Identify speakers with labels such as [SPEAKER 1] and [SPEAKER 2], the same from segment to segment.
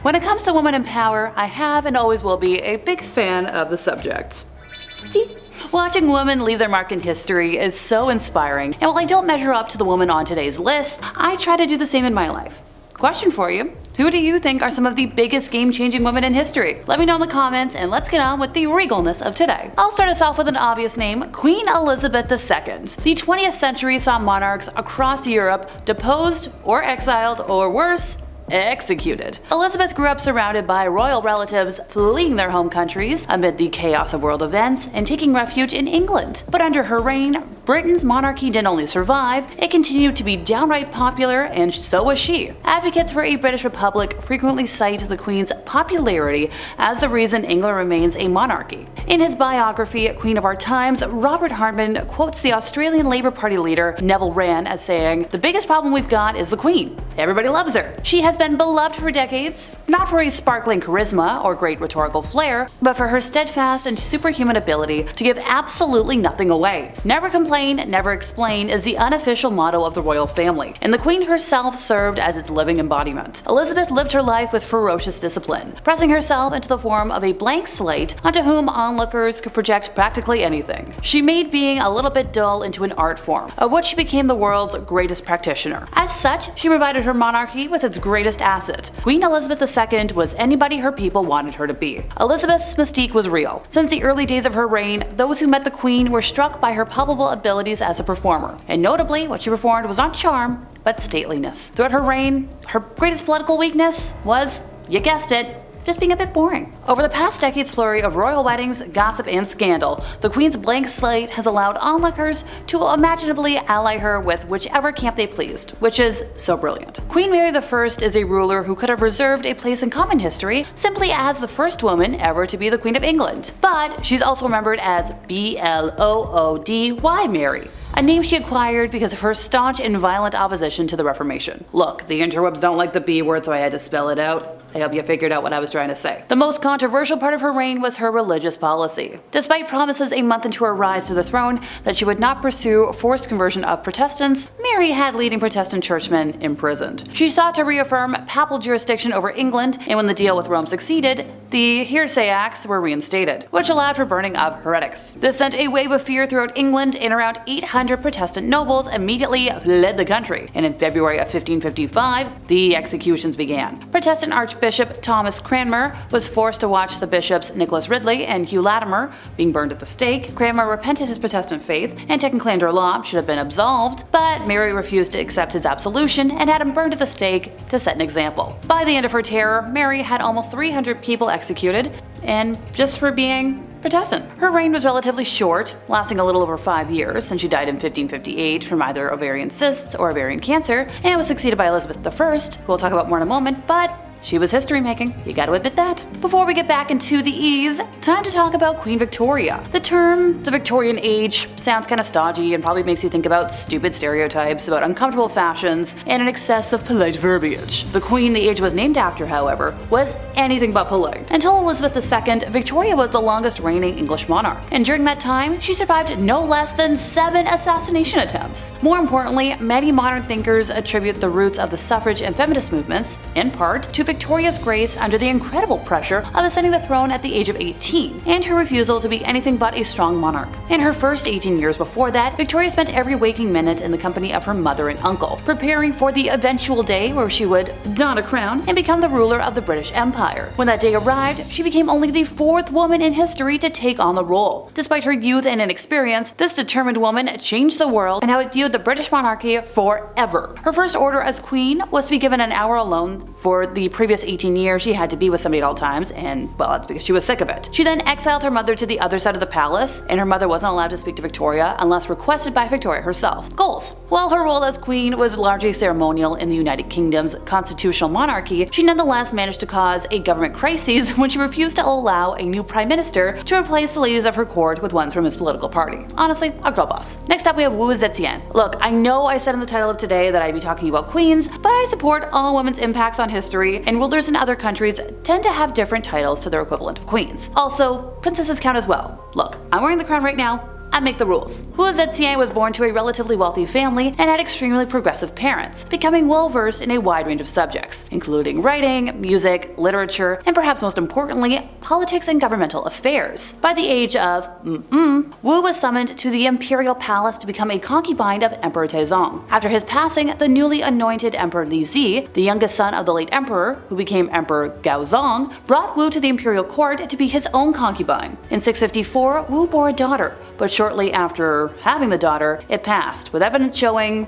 [SPEAKER 1] When it comes to women in power, I have and always will be a big fan of the subject. See? Watching women leave their mark in history is so inspiring, and while I don't measure up to the woman on today's list, I try to do the same in my life. Question for you: who do you think are some of the biggest game-changing women in history? Let me know in the comments, and let's get on with the regalness of today. I'll start us off with an obvious name: Queen Elizabeth II. The 20th century saw monarchs across Europe deposed or exiled, or worse, executed. Elizabeth grew up surrounded by royal relatives fleeing their home countries amid the chaos of world events and taking refuge in England. But under her reign, Britain's monarchy didn't only survive, it continued to be downright popular, and so was she. Advocates for a British Republic frequently cite the Queen's popularity as the reason England remains a monarchy. In his biography, Queen of Our Times, Robert Hartman quotes the Australian Labour Party leader Neville Wran as saying, "The biggest problem we've got is the Queen. Everybody loves her. She has been beloved for decades, not for a sparkling charisma or great rhetorical flair, but for her steadfast and superhuman ability to give absolutely nothing away. Never complain, never explain is the unofficial motto of the royal family, and the Queen herself served as its living embodiment. Elizabeth lived her life with ferocious discipline, pressing herself into the form of a blank slate onto whom onlookers could project practically anything. She made being a little bit dull into an art form, of which she became the world's greatest practitioner. As such, she provided her monarchy with its greatest asset. Queen Elizabeth II was anybody her people wanted her to be. Elizabeth's mystique was real. Since the early days of her reign, those who met the Queen were struck by her palpable abilities as a performer, and notably what she performed was not charm, but stateliness. Throughout her reign, her greatest political weakness was, you guessed it, just being a bit boring. Over the past decade's flurry of royal weddings, gossip, and scandal, the Queen's blank slate has allowed onlookers to imaginatively ally her with whichever camp they pleased, which is so brilliant. Queen Mary I is a ruler who could have reserved a place in common history simply as the first woman ever to be the Queen of England, but she's also remembered as Bloody Mary, a name she acquired because of her staunch and violent opposition to the Reformation. Look, the interwebs don't like the B word, so I had to spell it out. I hope you figured out what I was trying to say. The most controversial part of her reign was her religious policy. Despite promises a month into her rise to the throne that she would not pursue forced conversion of Protestants, Mary had leading Protestant churchmen imprisoned. She sought to reaffirm papal jurisdiction over England, and when the deal with Rome succeeded, the Heresy Acts were reinstated, which allowed for burning of heretics. This sent a wave of fear throughout England, and around 800 Protestant nobles immediately fled the country, and in February of 1555, the executions began. Protestant Archbishop Thomas Cranmer was forced to watch the bishops Nicholas Ridley and Hugh Latimer being burned at the stake. Cranmer repented his Protestant faith, and technically under law should have been absolved, but Mary refused to accept his absolution and had him burned at the stake to set an example. By the end of her terror, Mary had almost 300 people executed, and just for being Protestant. Her reign was relatively short, lasting a little over 5 years, since she died in 1558 from either ovarian cysts or ovarian cancer, and was succeeded by Elizabeth I, who we'll talk about more in a moment, but she was history making, you gotta admit that. Before we get back into the E's, time to talk about Queen Victoria. The term, the Victorian age, sounds kinda stodgy and probably makes you think about stupid stereotypes, about uncomfortable fashions, and an excess of polite verbiage. The queen the age was named after, however, was anything but polite. Until Elizabeth II, Victoria was the longest reigning English monarch, and during that time, she survived no less than 7 assassination attempts. More importantly, many modern thinkers attribute the roots of the suffrage and feminist movements, in part, to Victoria's grace under the incredible pressure of ascending the throne at the age of 18, and her refusal to be anything but a strong monarch. In her first 18 years before that, Victoria spent every waking minute in the company of her mother and uncle, preparing for the eventual day where she would don a crown and become the ruler of the British Empire. When that day arrived, she became only the 4th woman in history to take on the role. Despite her youth and inexperience, this determined woman changed the world and how it viewed the British monarchy forever. Her first order as queen was to be given an hour alone. For the previous 18 years, she had to be with somebody at all times, and well, that's because she was sick of it. She then exiled her mother to the other side of the palace, and her mother wasn't allowed to speak to Victoria unless requested by Victoria herself. Goals. While her role as queen was largely ceremonial in the United Kingdom's constitutional monarchy, she nonetheless managed to cause a government crisis when she refused to allow a new prime minister to replace the ladies of her court with ones from his political party. Honestly, a girl boss. Next up, we have Zetian. Look, I know I said in the title of today that I'd be talking about queens, but I support all women's impacts on history, and rulers in other countries tend to have different titles to their equivalent of queens. Also, princesses count as well. Look, I'm wearing the crown right now, I make the rules. Wu Zetian was born to a relatively wealthy family and had extremely progressive parents, becoming well versed in a wide range of subjects, including writing, music, literature, and perhaps most importantly, politics and governmental affairs. By the age of Wu was summoned to the imperial palace to become a concubine of Emperor Taizong. After his passing, the newly anointed Emperor Li Zi, the youngest son of the late emperor, who became Emperor Gaozong, brought Wu to the imperial court to be his own concubine. In 654, Wu bore a daughter, but shortly after having the daughter, it passed, with evidence showing,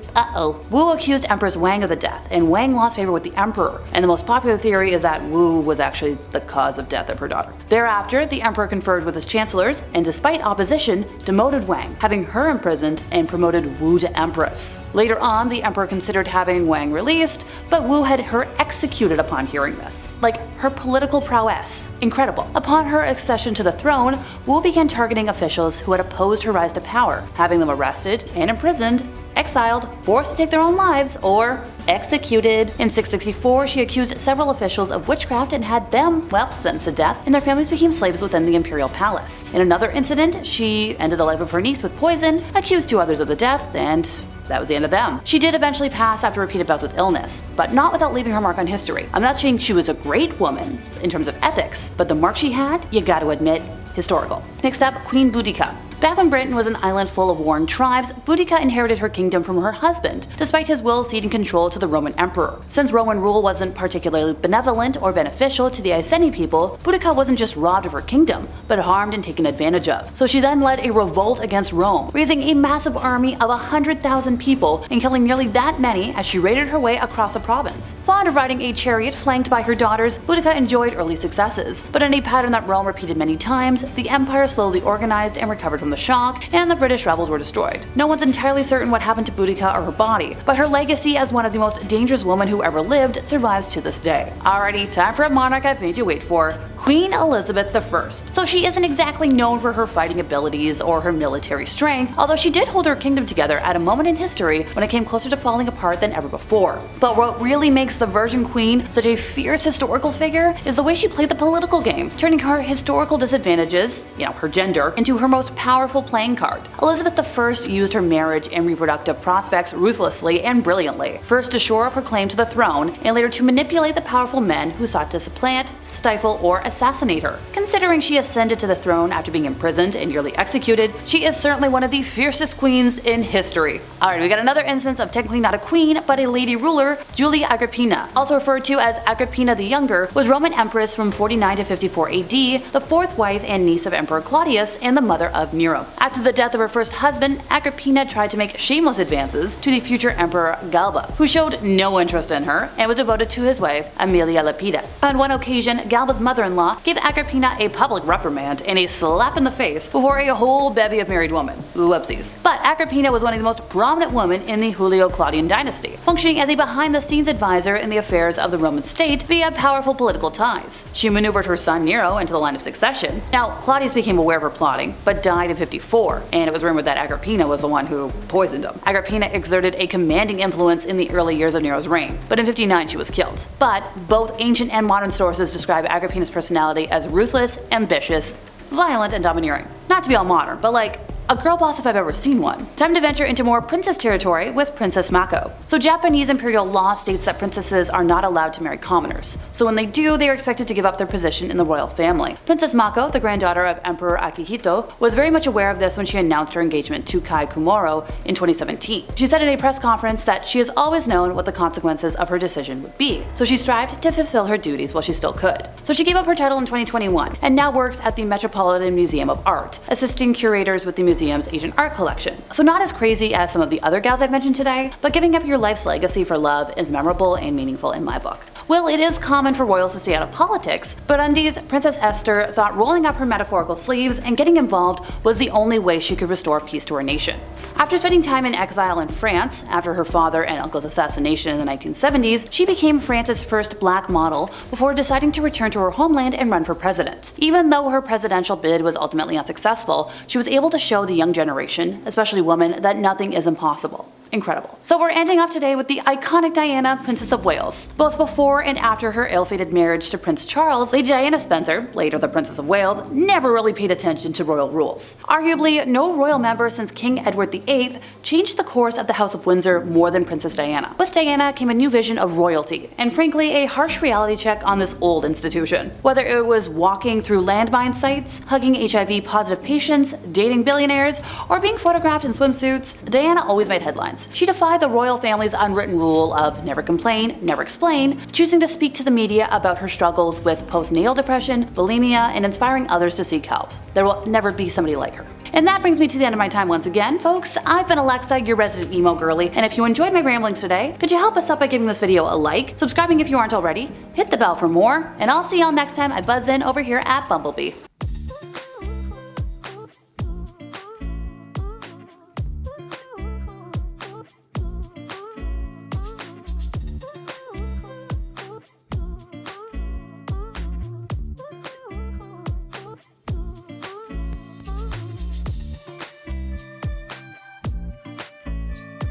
[SPEAKER 1] Wu accused Empress Wang of the death, and Wang lost favor with the emperor, and the most popular theory is that Wu was actually the cause of death of her daughter. Thereafter, the emperor conferred with his chancellors, and despite opposition, demoted Wang, having her imprisoned and promoted Wu to empress. Later on, the emperor considered having Wang released, but Wu had her executed upon hearing this. Like, her political prowess. Incredible. Upon her accession to the throne, Wu began targeting officials who had opposed her rise to power, having them arrested and imprisoned, exiled, forced to take their own lives, or executed. In 664, she accused several officials of witchcraft and had them, sentenced to death, and their families became slaves within the imperial palace. In another incident, she ended the life of her niece with poison, accused 2 others of the death, and that was the end of them. She did eventually pass after repeated bouts with illness, but not without leaving her mark on history. I'm not saying she was a great woman in terms of ethics, but the mark she had, you gotta admit, historical. Next up, Queen Boudica. Back when Britain was an island full of warring tribes, Boudica inherited her kingdom from her husband, despite his will ceding control to the Roman emperor. Since Roman rule wasn't particularly benevolent or beneficial to the Iceni people, Boudica wasn't just robbed of her kingdom, but harmed and taken advantage of. So she then led a revolt against Rome, raising a massive army of 100,000 people and killing nearly that many as she raided her way across the province. Fond of riding a chariot flanked by her daughters, Boudica enjoyed early successes, but in a pattern that Rome repeated many times, the empire slowly organized and recovered from the shock, and the British rebels were destroyed. No one's entirely certain what happened to Boudica or her body, but her legacy as one of the most dangerous women who ever lived survives to this day. Alrighty, time for a monarch I've made you wait for. Queen Elizabeth I. So she isn't exactly known for her fighting abilities or her military strength, although she did hold her kingdom together at a moment in history when it came closer to falling apart than ever before. But what really makes the Virgin Queen such a fierce historical figure is the way she played the political game, turning her historical disadvantages, her gender, into her most powerful playing card. Elizabeth I used her marriage and reproductive prospects ruthlessly and brilliantly, first to shore up her claim to the throne, and later to manipulate the powerful men who sought to supplant, stifle, or assassinate her. Considering she ascended to the throne after being imprisoned and nearly executed, she is certainly one of the fiercest queens in history. Alright, we got another instance of technically not a queen, but a lady ruler, Julia Agrippina, also referred to as Agrippina the Younger, was Roman empress from 49 to 54 AD, the 4th wife and niece of Emperor Claudius and the mother of Nero. After the death of her first husband, Agrippina tried to make shameless advances to the future Emperor Galba, who showed no interest in her and was devoted to his wife, Aemilia Lepida. On one occasion, Galba's mother-in-law gave Agrippina a public reprimand and a slap in the face before a whole bevy of married women. Whoopsies. But Agrippina was one of the most prominent women in the Julio-Claudian dynasty, functioning as a behind-the-scenes advisor in the affairs of the Roman state via powerful political ties. She maneuvered her son Nero into the line of succession. Now, Claudius became aware of her plotting, but died in 54, and it was rumored that Agrippina was the one who poisoned him. Agrippina exerted a commanding influence in the early years of Nero's reign, but in 59 she was killed. But both ancient and modern sources describe Agrippina's personality as ruthless, ambitious, violent, and domineering. Not to be all modern, but like a girl boss if I've ever seen one. Time to venture into more princess territory with Princess Mako. So Japanese imperial law states that princesses are not allowed to marry commoners. So when they do, they are expected to give up their position in the royal family. Princess Mako, the granddaughter of Emperor Akihito, was very much aware of this when she announced her engagement to Kai Kumoro in 2017. She said in a press conference that she has always known what the consequences of her decision would be, so she strived to fulfill her duties while she still could. So she gave up her title in 2021 and now works at the Metropolitan Museum of Art, assisting curators with the museum's Asian art collection. So not as crazy as some of the other gals I've mentioned today, but giving up your life's legacy for love is memorable and meaningful in my book. Well, it is common for royals to stay out of politics, but Undi's Princess Esther thought rolling up her metaphorical sleeves and getting involved was the only way she could restore peace to her nation. After spending time in exile in France, after her father and uncle's assassination in the 1970s, she became France's first black model before deciding to return to her homeland and run for president. Even though her presidential bid was ultimately unsuccessful, she was able to show the young generation, especially women, that nothing is impossible. Incredible. So we're ending off today with the iconic Diana, Princess of Wales. Both before and after her ill-fated marriage to Prince Charles, Lady Diana Spencer, later the Princess of Wales, never really paid attention to royal rules. Arguably, no royal member since King Edward VIII changed the course of the House of Windsor more than Princess Diana. With Diana came a new vision of royalty, and frankly a harsh reality check on this old institution. Whether it was walking through landmine sites, hugging HIV-positive patients, dating billionaires, or being photographed in swimsuits, Diana always made headlines. She defied the royal family's unwritten rule of never complain, never explain, choosing to speak to the media about her struggles with postnatal depression, bulimia, and inspiring others to seek help. There will never be somebody like her. And that brings me to the end of my time once again, folks. I've been Alexa, your resident emo girly, and if you enjoyed my ramblings today, could you help us out by giving this video a like, subscribing if you aren't already, hit the bell for more, and I'll see y'all next time I buzz in over here at Bumblebee.